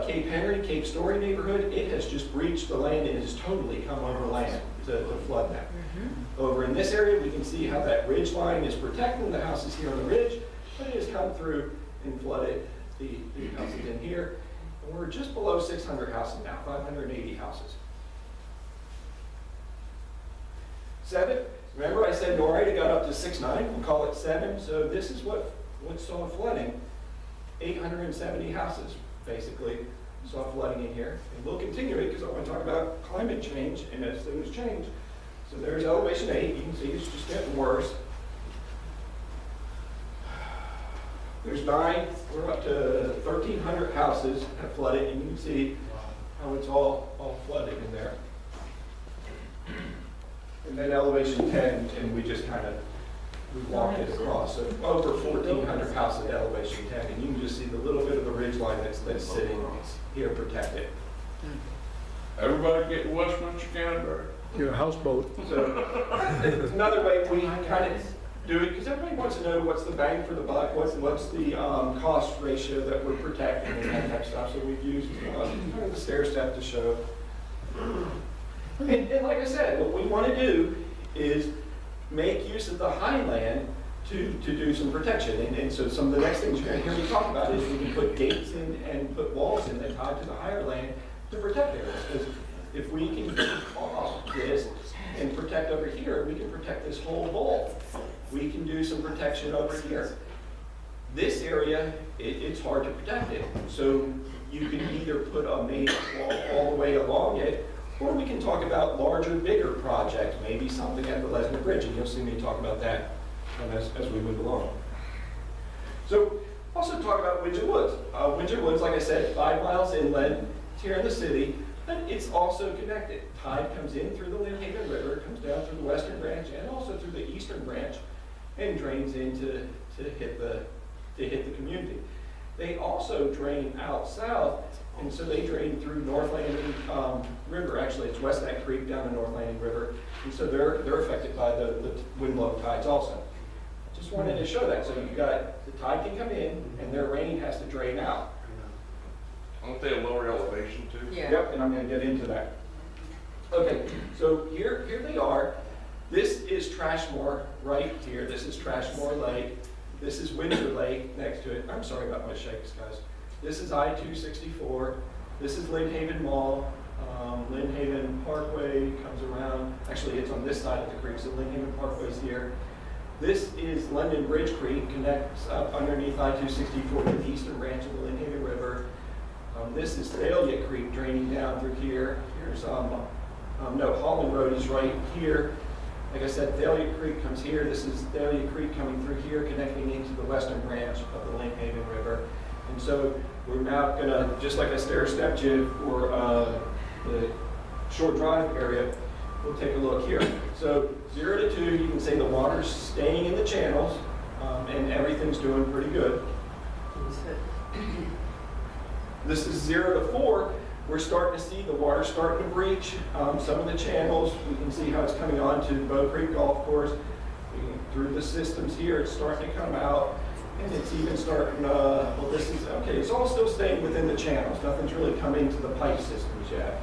Cape Henry, Cape Story neighborhood, it has just breached the land and has totally come over land to flood that. Over in this area, we can see how that ridge line is protecting the houses here on the ridge, but it has come through and flooded the houses in here. And we're just below 600 houses now, 580 houses. 7, remember I said Norite got up to 6.9, we'll call it 7. So this is what saw flooding. 870 houses basically saw flooding in here. And we'll continue it because I want to talk about climate change and as things change. So there's elevation 8, you can see it's just getting worse. There's 9, we're up to 1,300 houses have flooded, and you can see how it's all flooded in there. And then elevation 10, and we just kind of, we walked it across. So over 1,400 houses at elevation 10, and you can just see the little bit of the ridge line that's sitting here protected. Everybody get Westminster County. Get a houseboat. So it's another way we kind of do it, because everybody wants to know what's the bang for the buck, what's the cost ratio that we're protecting and that type of stuff. So we've used kind of the stair step to show. And like I said, what we want to do is make use of the highland to do some protection. And so some of the next things you're going to hear me talk about is we can put gates in and put walls in that tie to the higher land to protect areas. Because if we can keep off this and protect over here, we can protect this whole bowl. We can do some protection over here. This area, it's hard to protect it. So you can either put a major wall all the way along it, or we can talk about larger, bigger projects, maybe something at the Lesnar Bridge, and you'll see me talk about that as we move along. So also talk about Windsor Woods. Windsor Woods, like I said, 5 miles inland, it's here in the city, but it's also connected. Tide comes in through the Lynnhaven River, comes down through the western branch and also through the eastern branch, and drains in to hit the community. They also drain out south, and so they drain through North Landing River. Actually, it's West Neck Creek down to North Landing River, and so they're affected by the wind-blown tides also. Just wanted to show that. So you've got the tide can come in, and their rain has to drain out. Aren't they a lower elevation too? Yeah. Yep, and I'm going to get into that. Okay, so here they are. This is Trashmore right here. This is Trashmore Lake. This is Windsor Lake next to it. I'm sorry about my shakes, guys. This is I-264. This is Lynnhaven Mall. Lynnhaven Parkway comes around. Actually, it's on this side of the creek, so Lynnhaven Parkway's here. This is London Bridge Creek, connects up underneath I-264 to the eastern branch of the Lynnhaven River. This is Thalia Creek draining down through here. Here's, Holland Road is right here. Like I said, Thalia Creek comes here. This is Thalia Creek coming through here, connecting into the western branch of the Lynnhaven River. And so we're now going to, just like I stair-stepped you for the Short Drive area, we'll take a look here. So 0 to 2, you can say the water's staying in the channels, and everything's doing pretty good. This is 0 to 4. We're starting to see the water starting to breach some of the channels. We can see how it's coming on to Bow Creek Golf Course. Through the systems here, it's starting to come out. And it's even starting, well, this is, okay, it's all still staying within the channels. Nothing's really come into the pipe systems yet.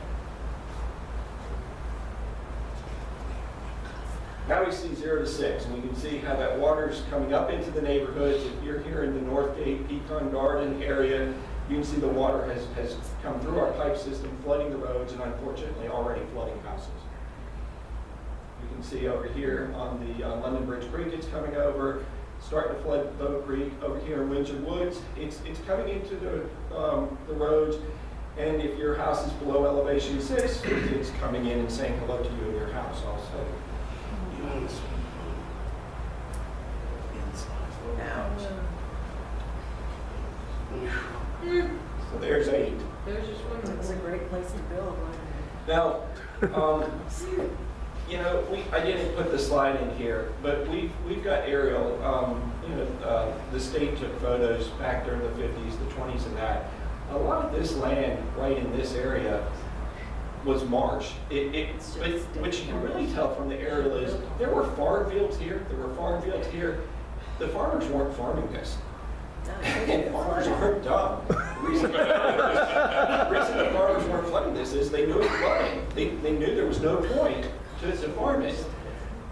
Now we see 0 to 6, and we can see how that water's coming up into the neighborhoods. If you're here in the Northgate Pecan Garden area, you can see the water has come through our pipe system, flooding the roads, and unfortunately already flooding houses. You can see over here on the London Bridge Creek, it's coming over, starting to flood Bow Creek. Over here in Windsor Woods, it's coming into the roads, and if your house is below elevation 6, it's coming in and saying hello to you in your house also. Ouch. So there's 8. There's just one. That's a great place to build. Now, you know, I didn't put the slide in here, but we've got aerial. The state took photos back during the 50s, the 20s, and that. A lot of this land right in this area was marsh. But what you can really tell from the aerial is there were farm fields here. There were farm fields here. The farmers weren't farming this. And farmers aren't dumb. The reason no point to farm it.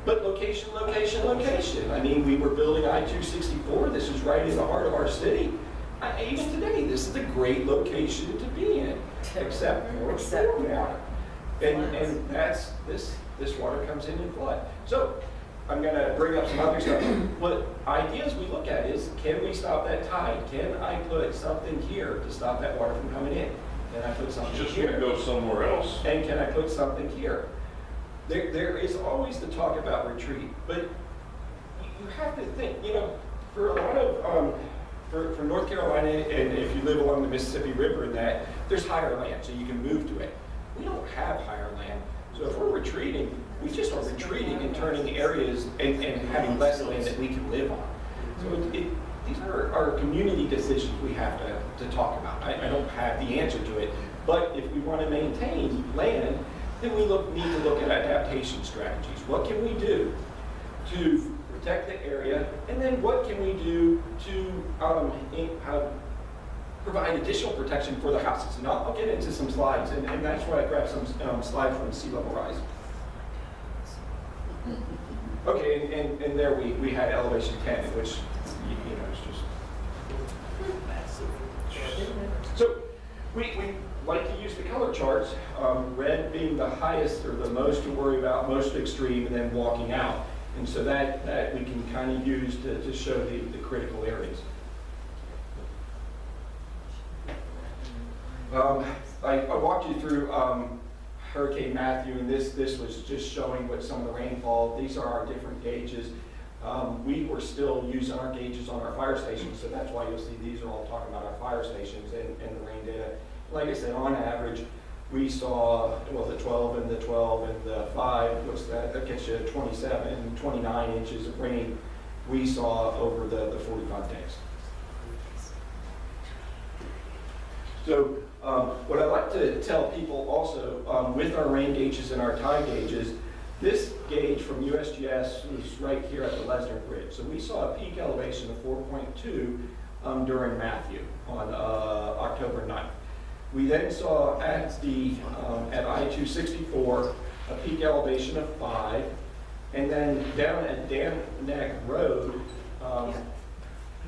But location, location, location. I mean, we were building I-264. This is right in the heart of our city. Even today, this is a great location to be in, except for stormwater. And that's, this water comes in flood. So I'm gonna bring up some other stuff. What ideas we look at is, can we stop that tide? Can I put something here to stop that water from coming in? Can I put something Just here? gonna go somewhere else. And can I put something here? There is always the talk about retreat, but you have to think, you know, for a lot of, for North Carolina, and if you live along the Mississippi River and that, there's higher land, so you can move to it. We don't have higher land, so if we're retreating, we just are retreating and turning areas and having less land that we can live on. So these are community decisions we have to talk about. I don't have the answer to it, but if we want to maintain land, then we need to look at adaptation strategies. What can we do to protect the area, and then what can we do to provide additional protection for the houses? And I'll get into some slides, and that's why I grabbed some slides from sea level rise. Okay, and there we had elevation 10, which, you know, is just massive. So we like to use the color charts, red being the highest or the most to worry about, most extreme, and then walking out. And so that we can kind of use to show the critical areas. I walked you through Hurricane Matthew, and this was just showing what some of the rainfall. These are our different gauges. We were still using our gauges on our fire stations, so that's why you'll see these are all talking about our fire stations and the rain data. Like I said, on average, we saw, well, the 12 and the 12 and the 5, what's that? That gets you 27, 29 inches of rain we saw over the 45 days. So what I like to tell people also, with our rain gauges and our tide gauges, this gauge from USGS was right here at the Lesnar Bridge. So we saw a peak elevation of 4.2 during Matthew on October 9th. We then saw at I-264 a peak elevation of 5, and then down at Dam Neck Road,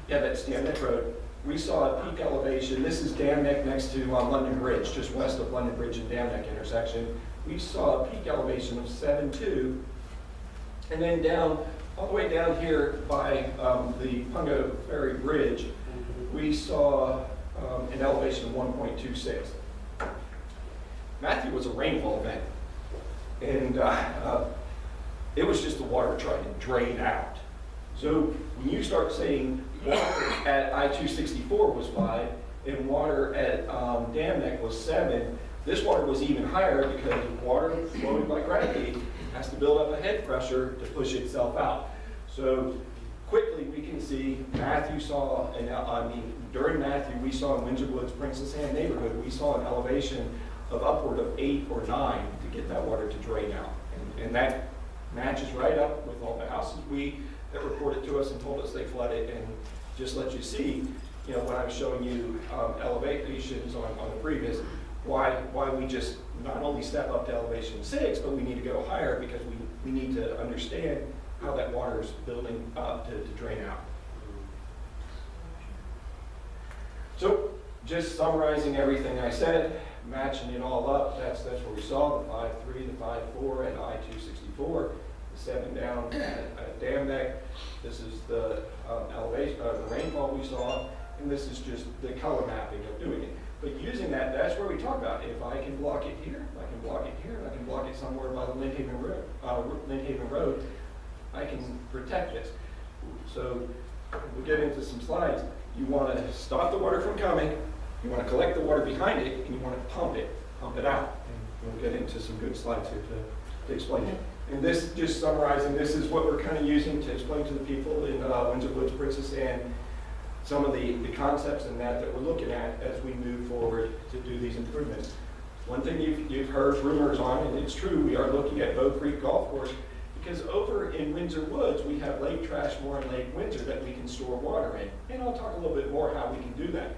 that's Dam Neck Road, we saw a peak elevation. This is Dam Neck next to London Bridge, just west of London Bridge and Dam Neck intersection. We saw a peak elevation of 7.2, and then down, all the way down here by the Pungo Ferry Bridge, we saw an elevation of 1.26. Matthew was a rainfall event, and it was just the water trying to drain out. So when you start saying water at I-264 was 5 and water at Dam Neck was 7, this water was even higher because water flowing by gravity has to build up a head pressure to push itself out. So quickly we can see Matthew saw, during Matthew we saw in Windsor Woods, Princess Anne neighborhood, we saw an elevation of upward of 8 or 9 to get that water to drain out. And that matches right up with all the houses that reported to us and told us they flooded, and just let you see, you know, when I was showing you elevations on the previous, why we just not only step up to elevation 6, but we need to go higher because we need to understand how that water is building up to drain out. So just summarizing everything I said, matching it all up, that's what we saw, the 5.3, the 5.4 at I-264, the 7 down at Dam Neck. This is the elevation, the rainfall we saw, and this is just the color mapping of doing it. But using that, that's where we talk about, if I can block it here, I can block it here, and I can block it somewhere by the Lynn Haven Road, I can protect this. So we'll get into some slides. You want to stop the water from coming, you want to collect the water behind it, and you want to pump it out. And we'll get into some good slides here to explain it. And this, just summarizing, this is what we're kind of using to explain to the people in Windsor Woods, Princess Anne, some of the concepts in that we're looking at as we move forward to do these improvements. One thing you've heard rumors on, and it's true, we are looking at Bow Creek Golf Course, because over in Windsor Woods, we have Lake Trashmore and Lake Windsor that we can store water in. And I'll talk a little bit more how we can do that.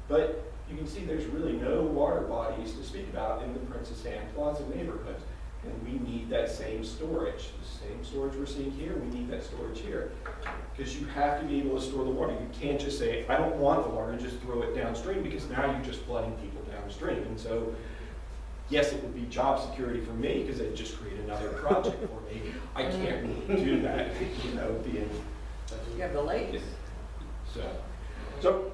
But you can see there's really no water bodies to speak about in the Princess Anne Plaza neighborhoods. And we need that same storage. The same storage we're seeing here, we need that storage here. Because you have to be able to store the water. You can't just say, I don't want the water, and just throw it downstream, because now you're just flooding people downstream. And so, yes, it would be job security for me, because it'd just create another project for me. I can't really do that, you know, being. You have the lakes. So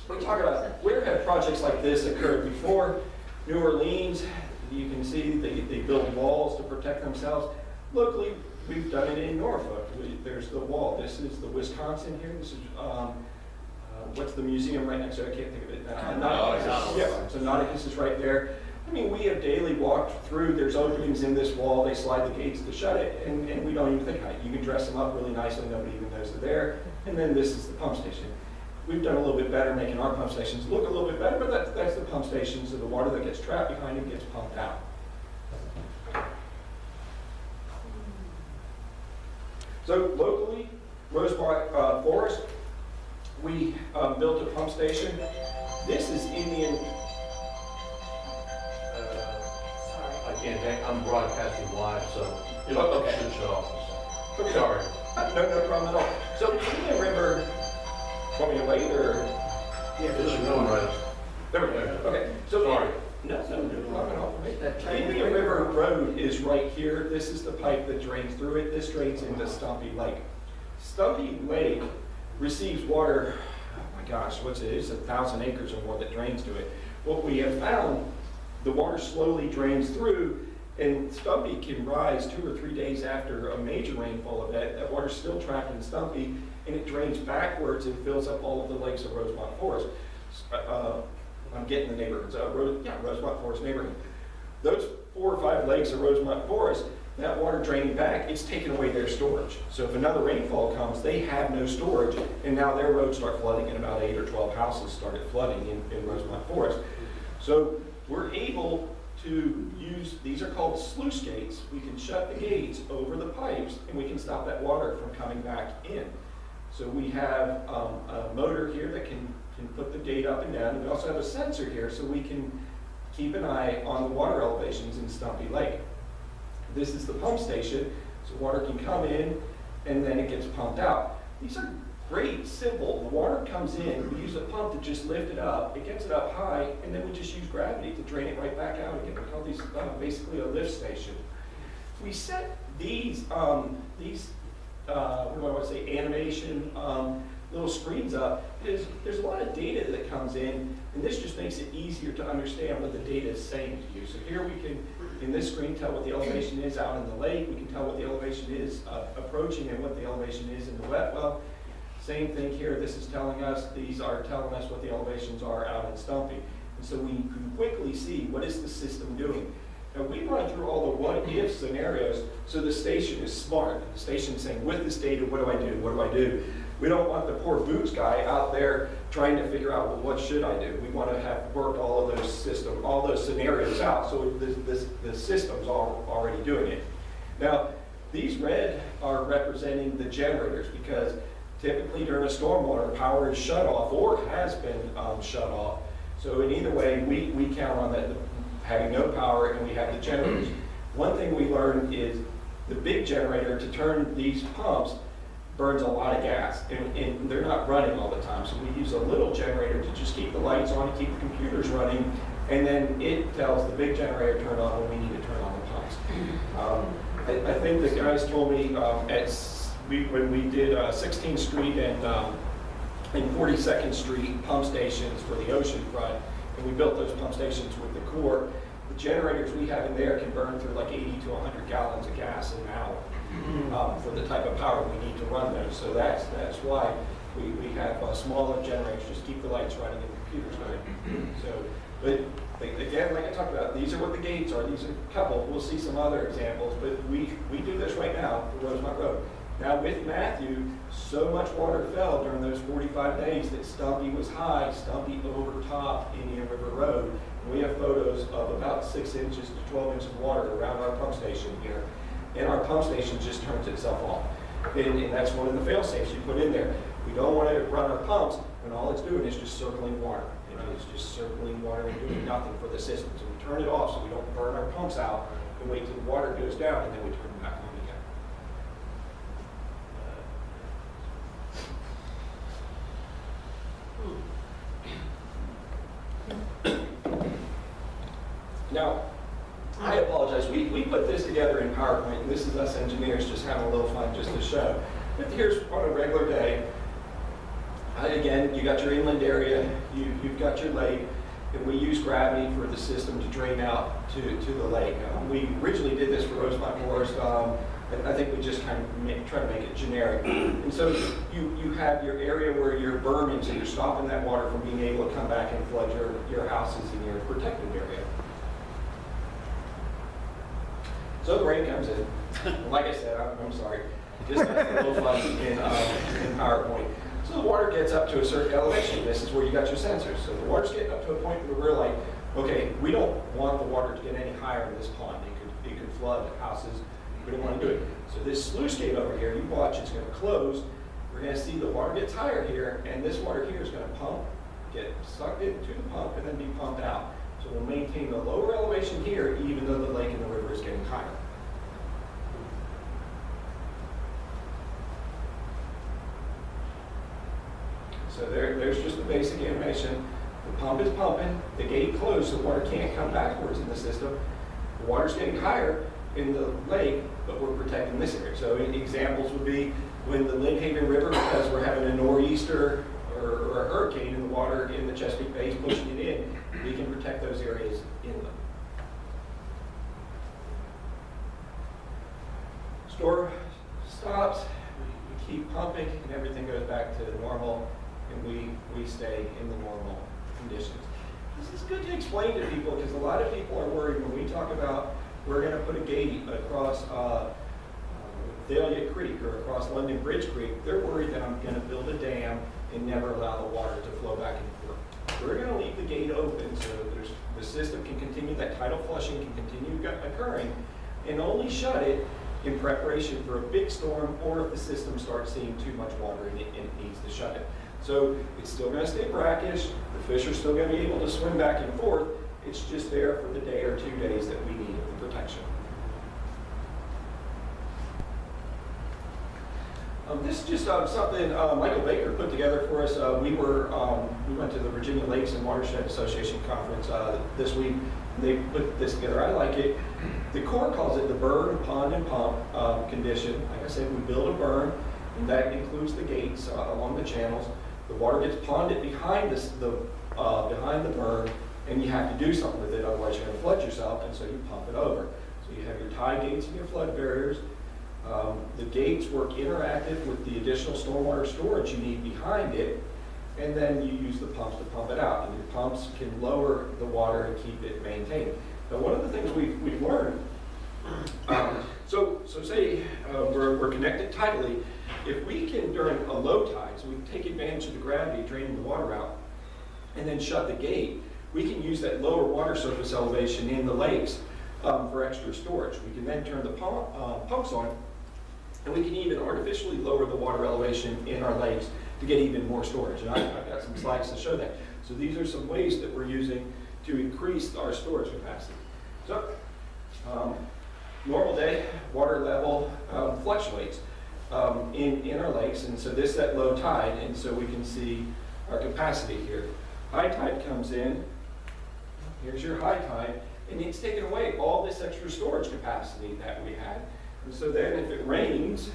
we talk about where have projects like this occurred before. New Orleans, you can see they built walls to protect themselves. Locally, we've done it in Norfolk. There's the wall. This is the Wisconsin here. This is, what's the museum right next to it? I can't think of it now. Nauticus. Yeah, so Nauticus is right there. I mean, we have daily walked through, there's openings in this wall, they slide the gates to shut it, and we don't even think about it. You can dress them up really nicely, nobody even knows they're there. And then this is the pump station. We've done a little bit better making our pump stations look a little bit better, but that's the pump station, so the water that gets trapped behind it gets pumped out. So locally, Rosemont Forest, we built a pump station. This is Indian. I'm broadcasting live, so it'll Okay. should shut off. Okay. Sorry. No problem at all. So Indian River, want me to wait or? This is going right. There we go. Okay. So Sorry. No problem at all for me. That train- Indian River Road is right here. This is the pipe that drains through it. This drains into Stumpy Lake. Stumpy Lake receives water, oh my gosh, what's it? It's 1,000 acres or more that drains to it. What we have found, the water slowly drains through, and Stumpy can rise 2 or 3 days after a major rainfall event. That water's still trapped in Stumpy, and it drains backwards and fills up all of the lakes of Rosemont Forest. I'm getting the neighborhoods, Rosemont Forest neighborhood. Those 4 or 5 lakes of Rosemont Forest, that water draining back, it's taken away their storage. So if another rainfall comes, they have no storage, and now their roads start flooding, and about 8 or 12 houses started flooding in Rosemont Forest. So we're able to use, these are called sluice gates. We can shut the gates over the pipes, and we can stop that water from coming back in. So we have a motor here that can put the gate up and down, and we also have a sensor here so we can keep an eye on the water elevations in Stumpy Lake. This is the pump station, so water can come in and then it gets pumped out. These are great, simple. The water comes in, we use a pump to just lift it up, it gets it up high, and then we just use gravity to drain it right back out again. We call these basically a lift station. We set these what do I want to say, animation little screens up, because there's a lot of data that comes in, and this just makes it easier to understand what the data is saying to you. So here we can, in this screen, tell what the elevation is out in the lake. We can tell what the elevation is approaching and what the elevation is in the wet well. Same thing here. This is telling us, these are telling us what the elevations are out in Stumpy. And so we can quickly see what is the system doing. Now we run through all the what-if scenarios, so the station is smart. The station is saying, with this data, what do I do? What do I do? We don't want the poor boots guy out there trying to figure out, well, what should I do? We want to have worked all of those systems, all those scenarios out, so the system's already doing it. Now, these red are representing the generators, because typically during a stormwater, power is shut off or has been shut off. So in either way, we count on that having no power, and we have the generators. One thing we learned is the big generator, to turn these pumps, burns a lot of gas, and they're not running all the time. So we use a little generator to just keep the lights on, to keep the computers running, and then it tells the big generator to turn on when we need to turn on the pumps. I think the guys told me when we did 16th Street and 42nd Street pump stations for the ocean front, and we built those pump stations with the Corps, the generators we have in there can burn through like 80 to 100 gallons of gas an hour. For the type of power we need to run those. So that's why we have smaller generators, just keep the lights running and the computers running. So, but again, like I talked about, these are what the gates are. These are a couple. We'll see some other examples, but we do this right now for Rosemont Road. Now with Matthew, so much water fell during those 45 days that Stumpy was high, Stumpy overtopped Indian River Road. And we have photos of about 6 inches to 12 inches of water around our pump station here. And our pump station just turns itself off. And that's one of the fail safes you put in there. We don't want to run our pumps when all it's doing is just circling water. It is just circling water and doing nothing for the system. So we turn it off so we don't burn our pumps out, and can wait till the water goes down and then we turn them back on again. Now, I apologize, we put this together in PowerPoint, and this is us engineers just having a little fun just to show. But here's on a regular day, again, you got your inland area, you've got your lake, and we use gravity for the system to drain out to the lake. We originally did this for Rosemont Forest, and I think we just kind of try to make it generic. And so you have your area where you're berming, so you're stopping that water from being able to come back and flood your houses in your protected area. So the rain comes in. Like I said, I'm sorry. Just a little fun in PowerPoint. So the water gets up to a certain elevation. This is where you got your sensors. So the water's getting up to a point where we're like, okay, we don't want the water to get any higher in this pond. It could flood houses. We don't want to do it. So this sluice gate over here, you watch, it's going to close. We're going to see the water gets higher here, and this water here is going to pump, get sucked into the pump, and then be pumped out. So we'll maintain the lower elevation here, even though the lake and the river is getting higher. So there's just the basic animation. The pump is pumping, the gate closed, so water can't come backwards in the system. The water's getting higher in the lake, but we're protecting this area. So examples would be when the Lynn Haven River, because we're having a nor'easter or a hurricane in the water in the Chesapeake Bay is pushing it in, we can protect those areas inland. Storm stops, we keep pumping, and everything goes back to normal, and we stay in the normal conditions. This is good to explain to people because a lot of people are worried when we talk about we're going to put a gate across Thalia Creek or across London Bridge Creek. They're worried that I'm going to build a dam and never allow the water to flow back and forth. We're going to leave the gate open so the system can continue, that tidal flushing can continue occurring, and only shut it in preparation for a big storm or if the system starts seeing too much water and it needs to shut it. So it's still going to stay brackish, the fish are still going to be able to swim back and forth, it's just there for the day or 2 days that we need the protection. This is just something Michael Baker put together for us. We went to the Virginia Lakes and Watershed Association conference this week. They put this together. I like it. The Corps calls it the burn, pond, and pump condition. Like I said, we build a burn, and that includes the gates along the channels. The water gets ponded behind behind the burn, and you have to do something with it, otherwise you're going to flood yourself, and so you pump it over. So you have your tide gates and your flood barriers. The gates work interactive with the additional stormwater storage you need behind it, and then you use the pumps to pump it out. And your pumps can lower the water and keep it maintained. Now, one of the things we've learned, so say we're connected tidally, if we can, during a low tide, so we take advantage of the gravity draining the water out, and then shut the gate, we can use that lower water surface elevation in the lakes for extra storage. We can then turn the pumps on, and we can even artificially lower the water elevation in our lakes to get even more storage. And I've got some slides to show that. So these are some ways that we're using to increase our storage capacity. So, normal day, water level fluctuates in our lakes, and so this is at low tide, and so we can see our capacity here. High tide comes in, here's your high tide, and it's taken away all this extra storage capacity that we had. And so then if it rains,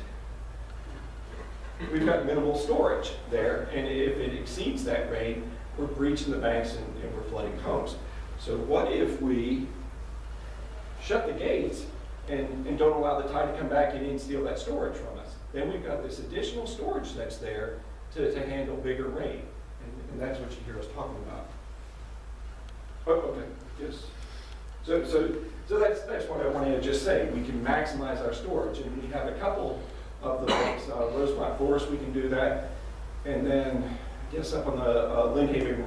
we've got minimal storage there, and if it exceeds that rate, we're breaching the banks and we're flooding homes. So what if we shut the gates and don't allow the tide to come back in and steal that storage from us? Then we've got this additional storage that's there to handle bigger rain, and that's what you hear us talking about. Oh, okay, yes. So that's what I wanted to just say. We can maximize our storage, and we have a couple of the lakes. Rosemont Forest, we can do that, and then I guess up on the Lynn Haven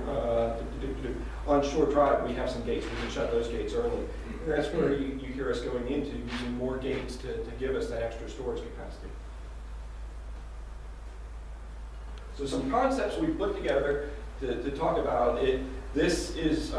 on Shore Drive, we have some gates. We can shut those gates early, and that's where you hear us going into using more gates to give us that extra storage capacity. So some concepts we put together to talk about it. This is